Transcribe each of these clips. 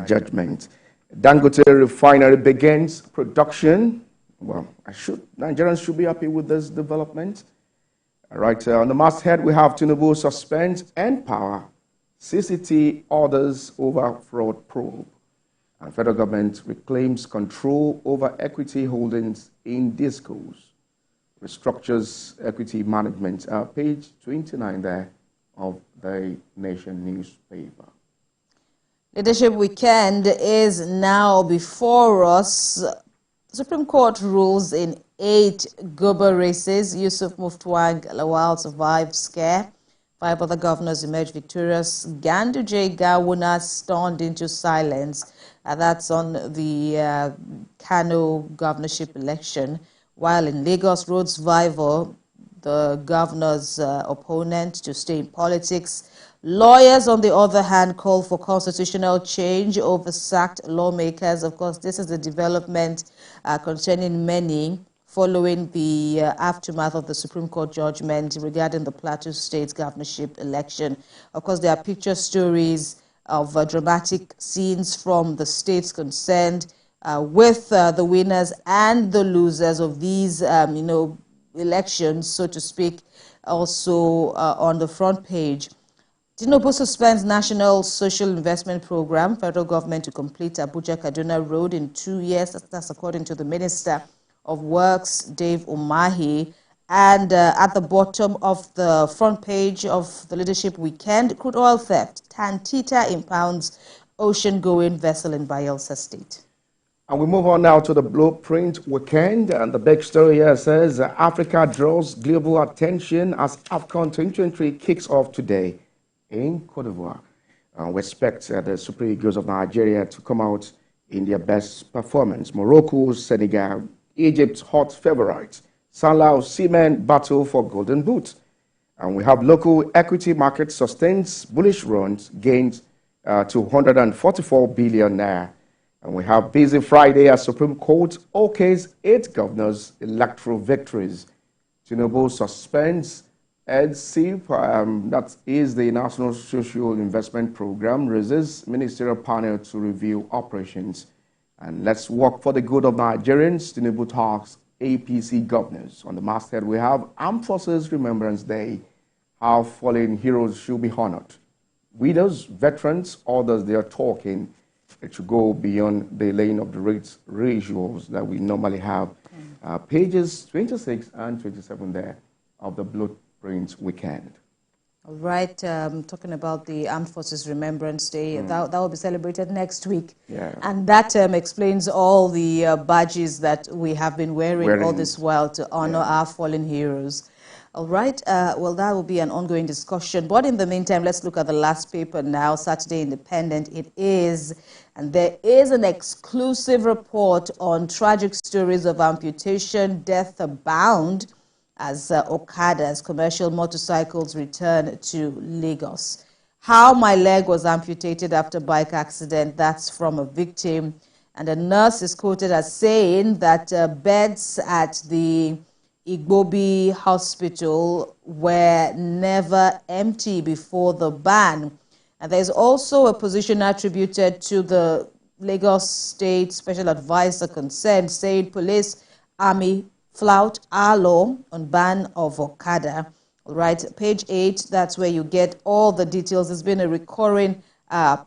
judgment. Dangote refinery begins production. Well, Nigerians should be happy with this development. All right, on the masthead, we have Tinubu suspends and power. CCT orders over fraud probe. And federal government reclaims control over equity holdings in discos. Restructures equity management. Page 29 there of the Nation newspaper. Leadership Weekend is now before us. Supreme Court rules in 8 Goba races. Yusuf Muftwang Lawal survived scare. 5 other governors emerged victorious. Ganduje Gawuna stunned into silence. That's on the Kano governorship election. While in Lagos, Road Survivor, the governor's opponent to stay in politics. Lawyers, on the other hand, call for constitutional change over sacked lawmakers. Of course, this is the development concerning many following the aftermath of the Supreme Court judgment regarding the Plateau State governorship election. Of course, there are picture stories of dramatic scenes from the states concerned with the winners and the losers of these, elections, so to speak, also on the front page. Tinubu suspends National Social Investment Program, federal government to complete Abuja-Kaduna Road in 2 years. That's according to the Minister of Works, Dave Umahi. And at the bottom of the front page of the Leadership Weekend, crude oil theft, Tantita impounds ocean-going vessel in Bayelsa State. And we move on now to the Blueprint Weekend. And the big story here says Africa draws global attention as AFCON 2023 kicks off today in Cote d'Ivoire. We expect the Super Eagles of Nigeria to come out in their best performance. Morocco, Senegal, Egypt's hot favorites. Salah Seamen battle for Golden Boot. And we have local equity market sustains bullish runs, gains to 144 billion naira. And we have busy Friday as Supreme Court okays 8 governors' electoral victories. Tinubu suspends EDSIP, that is the National Social Investment Program, resists ministerial panel to review operations. And let's work for the good of Nigerians. Tinubu talks APC governors. On the masthead, we have Armed Forces Remembrance Day, how fallen heroes should be honored. Widows, veterans, others, they are talking. It should go beyond the laying of the rituals that we normally have. Pages 26 and 27 there of the Blueprint Weekend. All right, talking about the Armed Forces Remembrance Day, that will be celebrated next week. Yeah. And that explains all the badges that we have been wearing all this while to honor our fallen heroes. All right, well, that will be an ongoing discussion. But in the meantime, let's look at the last paper now, Saturday Independent. It is, and there is an exclusive report on tragic stories of amputation, death abound, as Okadas, commercial motorcycles, return to Lagos. How my leg was amputated after bike accident, that's from a victim. And a nurse is quoted as saying that beds at the Igbobi Hospital were never empty before the ban. And there's also a position attributed to the Lagos State Special Advisor concerned, saying police, army, flout our law on ban of Okada. All right, page 8, that's where you get all the details. There's been a recurring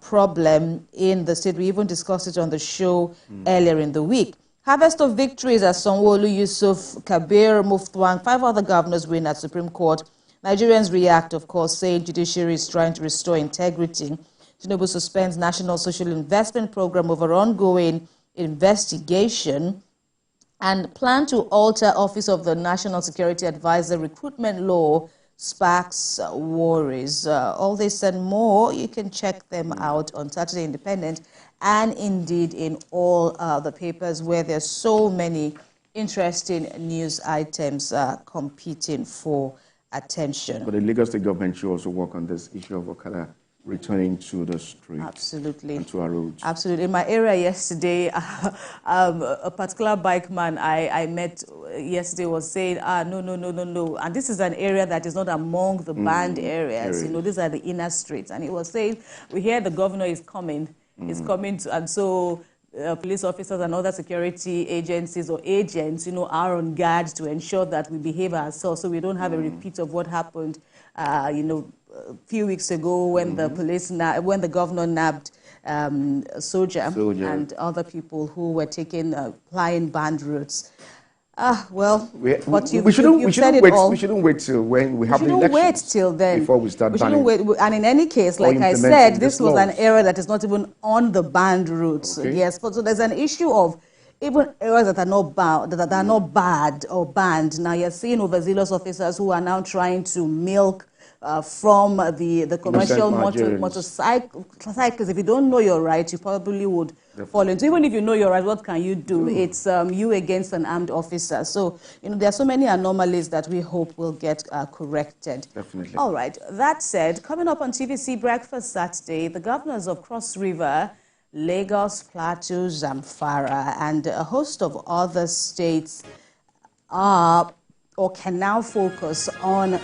problem in the state. We even discussed it on the show earlier in the week. Harvest of victories as Sanwo-Olu, Yusuf, Kabir, Muftwang, 5 other governors win at Supreme Court. Nigerians react, of course, saying judiciary is trying to restore integrity. Tinubu suspends National Social Investment Program over ongoing investigation and plan to alter Office of the National Security Advisor recruitment law sparks worries. All this and more, you can check them out on Saturday Independent and indeed in all the papers where there's so many interesting news items competing for attention. But the Lagos State government should also work on this issue of Okada returning to the streets. Absolutely. And to our roads. Absolutely. In my area yesterday, a particular bike man I met yesterday was saying, no. And this is an area that is not among the banned areas. You know, these are the inner streets. And he was saying, we hear the governor is coming. is coming to, and so police officers and other security agencies or agents, are on guard to ensure that we behave ourselves so we don't have a repeat of what happened, a few weeks ago when when the governor nabbed a soldier and other people who were plying band routes. Well, we shouldn't wait till when we have the elections. Wait till then before we start banning. And in any case, like I said, this was an area that is not even on the banned routes. Okay. Yes, but so there's an issue of even areas that are not bound, that are not bad or banned. Now you're seeing overzealous officers who are now trying to milk from the commercial motorcycles. If you don't know your rights, you probably would fall into. Even if you know your rights, what can you do? It's you against an armed officer. So, there are so many anomalies that we hope will get corrected. Definitely. All right. That said, coming up on TVC Breakfast Saturday, the governors of Cross River, Lagos, Plateau, Zamfara, and a host of other states are or can now focus on